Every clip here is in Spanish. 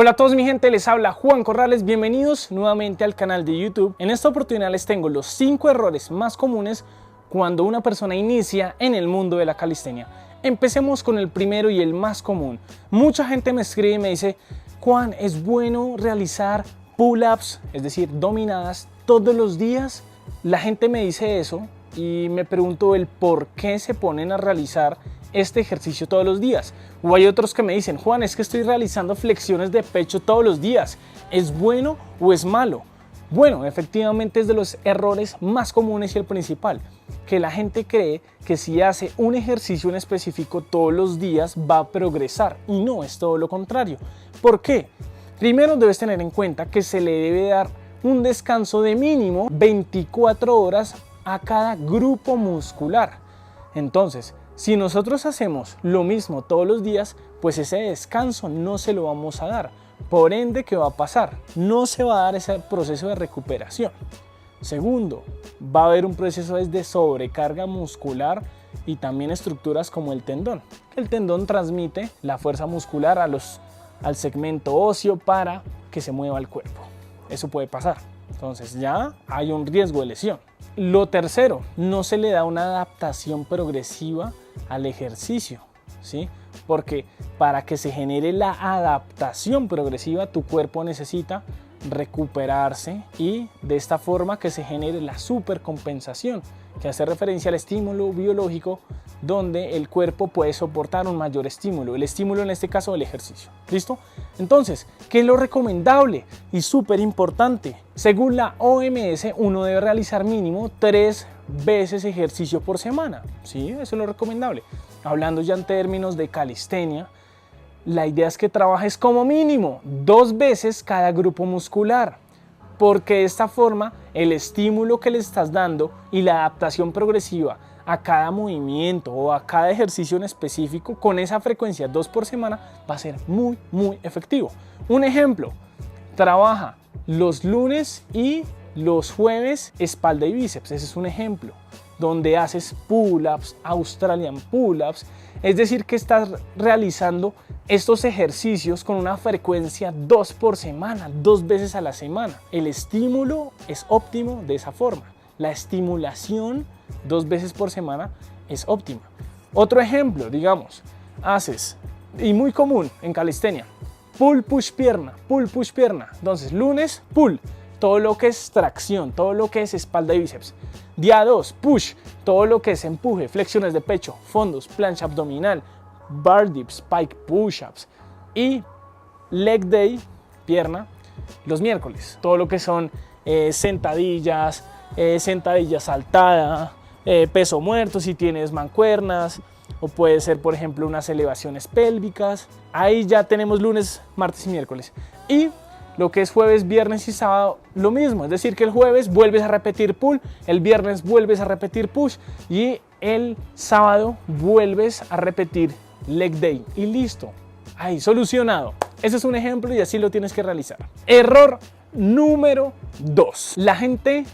Hola a todos mi gente, les habla Juan Corrales, bienvenidos nuevamente al canal de YouTube. En esta oportunidad les tengo los 5 errores más comunes cuando una persona inicia en el mundo de la calistenia. Empecemos con el primero y el más común. Mucha gente me escribe y me dice: Juan, ¿es bueno realizar pull-ups, es decir, dominadas todos los días? La gente me dice eso y me pregunto el por qué se ponen a realizar este ejercicio todos los días. O hay otros que me dicen: Juan, es que estoy realizando flexiones de pecho todos los días, ¿es bueno o es malo? Bueno, efectivamente es de los errores más comunes y el principal, que la gente cree que si hace un ejercicio en específico todos los días va a progresar, y no, es todo lo contrario. ¿Por qué? Primero debes tener en cuenta que se le debe dar un descanso de mínimo 24 horas a cada grupo muscular. Entonces, si nosotros hacemos lo mismo todos los días, pues ese descanso no se lo vamos a dar. Por ende, ¿qué va a pasar? No se va a dar ese proceso de recuperación. Segundo, va a haber un proceso de sobrecarga muscular y también estructuras como el tendón. El tendón transmite la fuerza muscular al segmento óseo para que se mueva el cuerpo. Eso puede pasar. Entonces ya hay un riesgo de lesión. Lo tercero, no se le da una adaptación progresiva al ejercicio, ¿sí? Porque para que se genere la adaptación progresiva, tu cuerpo necesita recuperarse y de esta forma que se genere la supercompensación, que hace referencia al estímulo biológico donde el cuerpo puede soportar un mayor estímulo, el estímulo en este caso del ejercicio. ¿Listo? Entonces, ¿qué es lo recomendable y súper importante? Según la OMS, uno debe realizar mínimo 3 veces ejercicio por semana. Sí, eso es lo recomendable. Hablando ya en términos de calistenia, la idea es que trabajes como mínimo 2 veces cada grupo muscular, porque de esta forma el estímulo que le estás dando y la adaptación progresiva a cada movimiento o a cada ejercicio en específico con esa frecuencia 2 por semana va a ser muy efectivo. Un ejemplo, trabaja los lunes y los jueves espalda y bíceps. Ese es un ejemplo donde haces pull-ups, Australian pull-ups, es decir que estás realizando estos ejercicios con una frecuencia 2 por semana, 2 veces a la semana. El estímulo es óptimo de esa forma. La estimulación 2 veces por semana es óptima. Otro ejemplo, digamos, haces, y muy común en calistenia, pull, push, pierna, pull, push, pierna. Entonces, lunes, pull, todo lo que es tracción, todo lo que es espalda y bíceps. Día 2, push, todo lo que es empuje, flexiones de pecho, fondos, plancha abdominal, bar dips, pike push-ups. Y leg day, pierna, los miércoles, todo lo que son sentadillas, sentadilla saltada, peso muerto si tienes mancuernas, o puede ser por ejemplo unas elevaciones pélvicas. Ahí ya tenemos lunes, martes y miércoles. Y lo que es jueves, viernes y sábado, lo mismo, es decir que el jueves vuelves a repetir pull, el viernes vuelves a repetir push y el sábado vuelves a repetir leg day y listo, ahí solucionado. Ese es un ejemplo y así lo tienes que realizar. Error número 2, la gente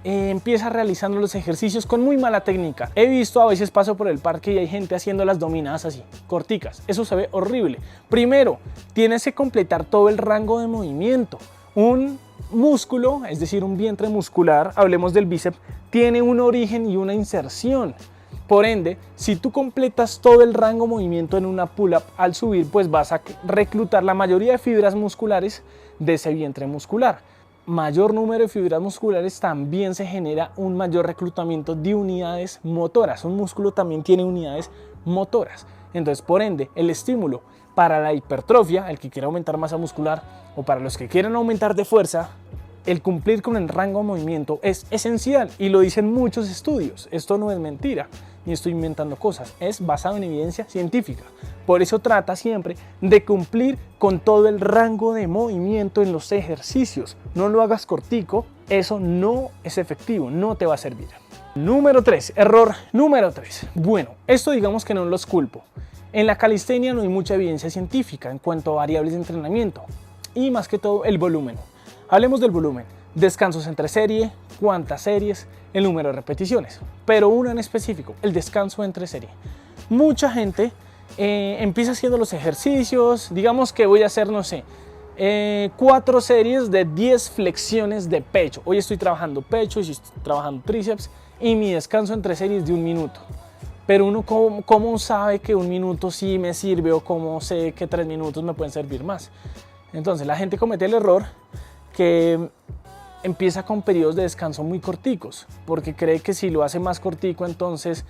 empieza realizando los ejercicios con muy mala técnica. He visto, a veces paso por el parque y hay gente haciendo las dominadas así, corticas. Eso se ve horrible. Primero, tienes que completar todo el rango de movimiento. Un músculo, es decir, un vientre muscular, hablemos del bíceps, tiene un origen y una inserción. Por ende, si tú completas todo el rango de movimiento en una pull-up, al subir, pues vas a reclutar la mayoría de fibras musculares de ese vientre muscular. Mayor número de fibras musculares también se genera un mayor reclutamiento de unidades motoras. Un músculo también tiene unidades motoras. Entonces, por ende, el estímulo para la hipertrofia, el que quiera aumentar masa muscular, o para los que quieren aumentar de fuerza, el cumplir con el rango de movimiento es esencial y lo dicen muchos estudios. Esto no es mentira, ni estoy inventando cosas, es basado en evidencia científica. Por eso trata siempre de cumplir con todo el rango de movimiento en los ejercicios. No lo hagas cortico, eso no es efectivo, no te va a servir. Número 3, error número 3. Bueno, esto digamos que no los culpo. En la calistenia no hay mucha evidencia científica en cuanto a variables de entrenamiento y más que todo el volumen. Hablemos del volumen, descansos entre serie, cuántas series, el número de repeticiones, pero uno en específico, el descanso entre serie. Mucha gente empieza haciendo los ejercicios, digamos que voy a hacer, no sé, 4 series de 10 flexiones de pecho. Hoy estoy trabajando pecho y estoy trabajando tríceps y mi descanso entre series de 1 minuto. Pero uno, ¿cómo sabe que 1 minuto sí me sirve o cómo sé que 3 minutos me pueden servir más? Entonces la gente comete el error que empieza con periodos de descanso muy corticos, porque cree que si lo hace más cortico, entonces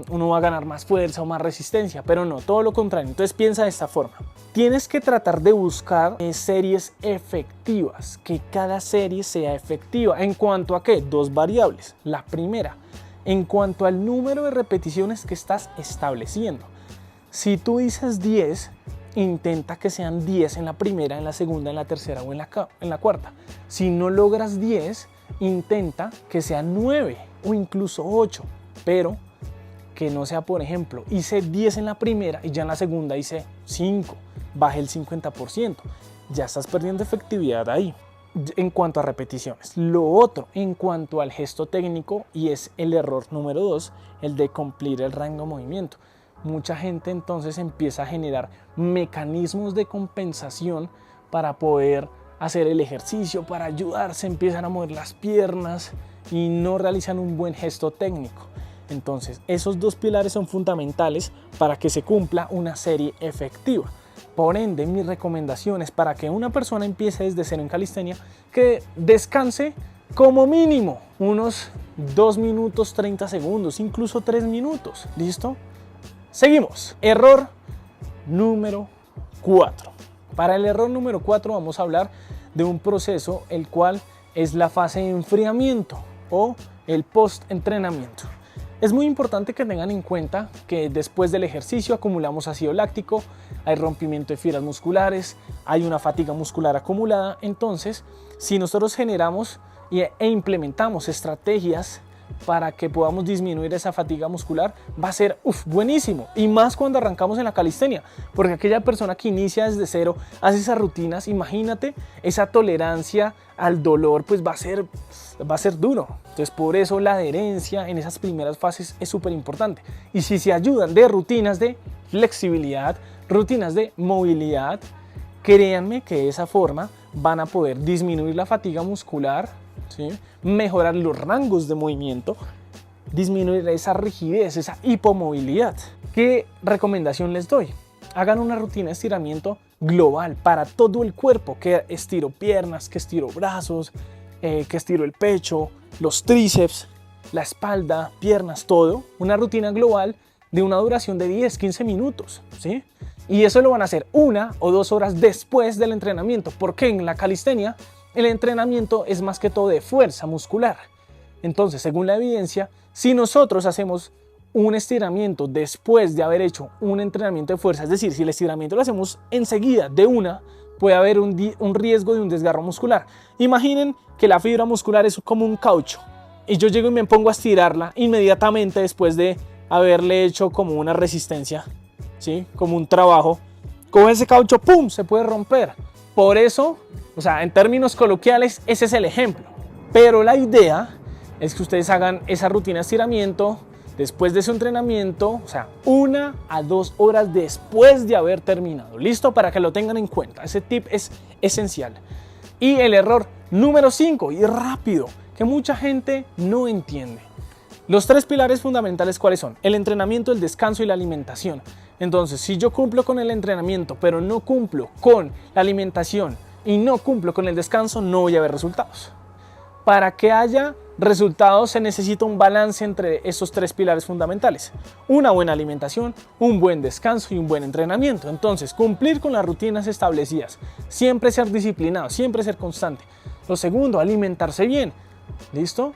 uno va a ganar más fuerza o más resistencia, pero no, todo lo contrario. Entonces piensa de esta forma: tienes que tratar de buscar series efectivas, que cada serie sea efectiva. ¿En cuanto a qué? 2 variables. La primera, en cuanto al número de repeticiones que estás estableciendo. Si tú dices 10, intenta que sean 10 en la primera, en la segunda, en la tercera o en la cuarta. Si no logras 10, intenta que sean 9 o incluso 8, pero que no sea, por ejemplo, hice 10 en la primera y ya en la segunda hice 5, bajé el 50%. Ya estás perdiendo efectividad ahí. En cuanto a repeticiones. Lo otro, en cuanto al gesto técnico, y es el error número 2, el de cumplir el rango de movimiento. Mucha gente entonces empieza a generar mecanismos de compensación para poder hacer el ejercicio, para ayudarse, empiezan a mover las piernas y no realizan un buen gesto técnico. Entonces, esos 2 pilares son fundamentales para que se cumpla una serie efectiva. Por ende, mis recomendaciones para que una persona empiece desde cero en calistenia, que descanse como mínimo unos 2 minutos 30 segundos, incluso 3 minutos. ¿Listo? Seguimos. Error número 4. Para el error número 4 vamos a hablar de un proceso el cual es la fase de enfriamiento o el post-entrenamiento. Es muy importante que tengan en cuenta que después del ejercicio acumulamos ácido láctico, hay rompimiento de fibras musculares, hay una fatiga muscular acumulada. Entonces, si nosotros generamos e implementamos estrategias para que podamos disminuir esa fatiga muscular, va a ser buenísimo. Y más cuando arrancamos en la calistenia, porque aquella persona que inicia desde cero, hace esas rutinas, imagínate, esa tolerancia al dolor pues va a ser duro. Entonces por eso la adherencia en esas primeras fases es súper importante. Y si se ayudan de rutinas de flexibilidad, rutinas de movilidad, créanme que de esa forma van a poder disminuir la fatiga muscular, ¿sí? Mejorar los rangos de movimiento, disminuir esa rigidez, esa hipomovilidad. ¿Qué recomendación les doy? Hagan una rutina de estiramiento global para todo el cuerpo, que estiro piernas, que estiro brazos, que estiro el pecho, los tríceps, la espalda, piernas, todo. Una rutina global de una duración de 10-15 minutos, ¿sí? Y eso lo van a hacer 1 o 2 horas después del entrenamiento, porque en la calistenia el entrenamiento es más que todo de fuerza muscular. Entonces, según la evidencia, si nosotros hacemos un estiramiento después de haber hecho un entrenamiento de fuerza, es decir, si el estiramiento lo hacemos enseguida de una, puede haber un riesgo de un desgarro muscular. Imaginen que la fibra muscular es como un caucho y yo llego y me pongo a estirarla inmediatamente después de haberle hecho como una resistencia, ¿sí? Como un trabajo. Con ese caucho, ¡pum!, se puede romper. Por eso, o sea, en términos coloquiales, ese es el ejemplo. Pero la idea es que ustedes hagan esa rutina de estiramiento después de su entrenamiento, o sea, 1 a 2 horas después de haber terminado. ¿Listo? Para que lo tengan en cuenta. Ese tip es esencial. Y el error número 5, y rápido, que mucha gente no entiende. Los 3 pilares fundamentales, ¿cuáles son? El entrenamiento, el descanso y la alimentación. Entonces, si yo cumplo con el entrenamiento, pero no cumplo con la alimentación y no cumplo con el descanso, no voy a ver resultados. Para que haya resultados se necesita un balance entre esos 3 pilares fundamentales. Una buena alimentación, un buen descanso y un buen entrenamiento. Entonces, cumplir con las rutinas establecidas, siempre ser disciplinado, siempre ser constante. Lo segundo, alimentarse bien. ¿Listo?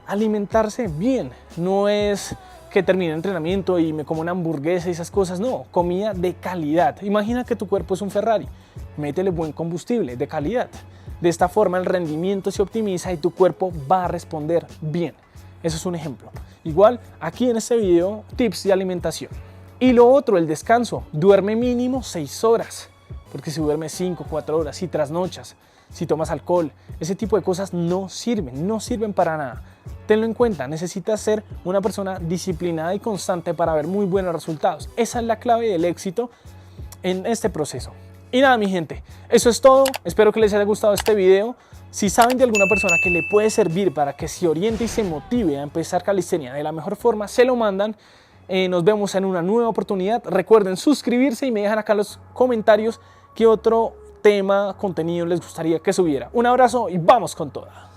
Alimentarse bien. No es que termine el entrenamiento y me como una hamburguesa y esas cosas. No, comida de calidad. Imagina que tu cuerpo es un Ferrari. Métele buen combustible de calidad. De esta forma el rendimiento se optimiza y tu cuerpo va a responder bien. Eso es un ejemplo. Igual aquí en este video, tips de alimentación. Y lo otro, el descanso. Duerme mínimo 6 horas. Porque si duermes 5, 4 horas, si trasnochas, si tomas alcohol, ese tipo de cosas no sirven para nada. Tenlo en cuenta, necesitas ser una persona disciplinada y constante para ver muy buenos resultados. Esa es la clave del éxito en este proceso. Y nada, mi gente, eso es todo. Espero que les haya gustado este video. Si saben de alguna persona que le puede servir para que se oriente y se motive a empezar calistenia de la mejor forma, se lo mandan. Nos vemos en una nueva oportunidad. Recuerden suscribirse y me dejan acá en los comentarios qué otro tema, contenido les gustaría que subiera. Un abrazo y vamos con toda.